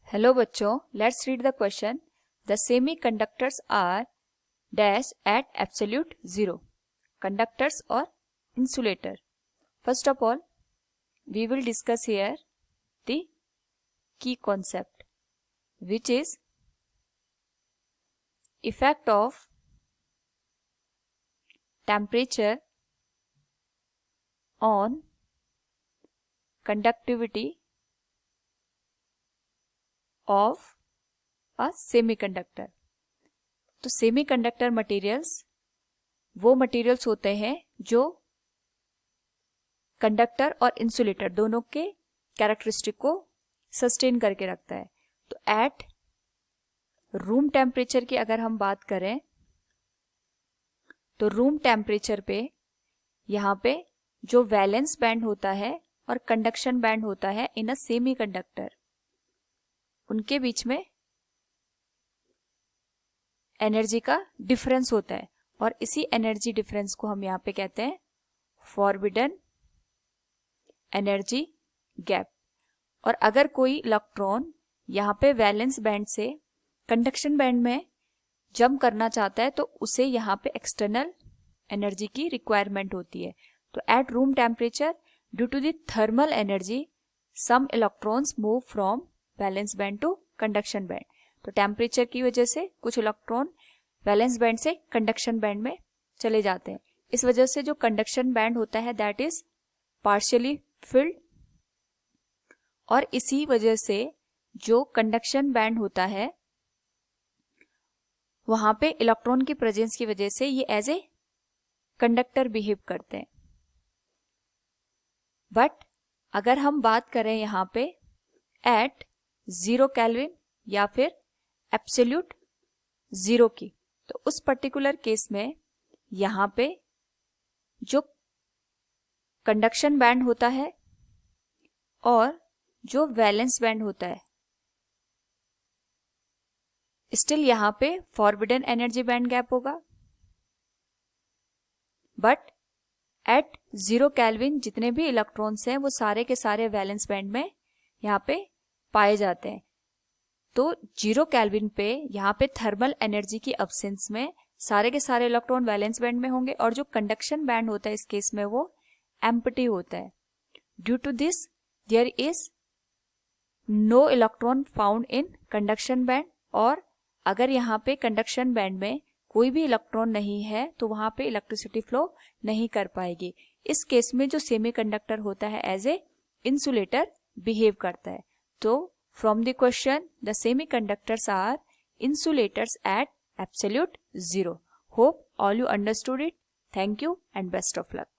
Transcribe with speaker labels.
Speaker 1: Hello बच्चों, let's read the question. The semiconductors are dash at absolute zero. Conductors और insulator. First of all, we will discuss here the key concept, which is effect of temperature on conductivity of a semiconductor. तो semiconductor materials वो materials होते हैं जो conductor और insulator दोनों के characteristic को सस्टेन करके रखता है. तो एट रूम टेम्परेचर की अगर हम बात करें तो रूम टेम्परेचर पे यहाँ पे जो वैलेंस बैंड होता है और कंडक्शन बैंड होता है इन अ सेमीकंडक्टर, उनके बीच में एनर्जी का डिफरेंस होता है और इसी एनर्जी डिफरेंस को हम यहाँ पे कहते हैं फॉरबिडन एनर्जी गैप. और अगर कोई इलेक्ट्रॉन यहाँ पे वैलेंस बैंड से कंडक्शन बैंड में जंप करना चाहता है तो उसे यहाँ पे एक्सटर्नल एनर्जी की रिक्वायरमेंट होती है. तो at room temperature due to the thermal energy some electrons move from valence band to conduction band. तो टेम्परेचर की वजह से कुछ इलेक्ट्रॉन वैलेंस बैंड से कंडक्शन बैंड में चले जाते हैं. इस वजह से जो कंडक्शन बैंड होता है दैट इज पार्शियली फिल्ड, और इसी वजह से जो कंडक्शन बैंड होता है वहां पे इलेक्ट्रॉन की प्रेजेंस की वजह से ये एज ए कंडक्टर बिहेव करते हैं. बट अगर हम बात करें यहाँ पे एट 0 केल्विन या फिर एब्सोल्यूट जीरो की, तो उस पर्टिकुलर केस में यहाँ पे जो कंडक्शन बैंड होता है और जो वैलेंस बैंड होता है स्टिल यहाँ पे फॉरबिडन एनर्जी बैंड गैप होगा. बट एट 0 केल्विन जितने भी इलेक्ट्रॉन्स हैं वो सारे के सारे वैलेंस बैंड में यहाँ पे पाए जाते हैं. तो 0 केल्विन पे यहाँ पे थर्मल एनर्जी की अब्सेंस में सारे के सारे इलेक्ट्रॉन वैलेंस बैंड में होंगे और जो कंडक्शन बैंड होता है इस केस में वो एम्प्टी होता है. Due to this there is no electron found in conduction band, और अगर यहाँ पे कंडक्शन बैंड में कोई भी इलेक्ट्रॉन नहीं है तो वहां पे इलेक्ट्रिसिटी फ्लो नहीं कर पाएगी. इस केस में जो सेमीकंडक्टर होता है एज ए इंसुलेटर बिहेव करता है. तो from the question, the semiconductors are insulators at absolute zero. Hope all you understood it. Thank you and best of luck.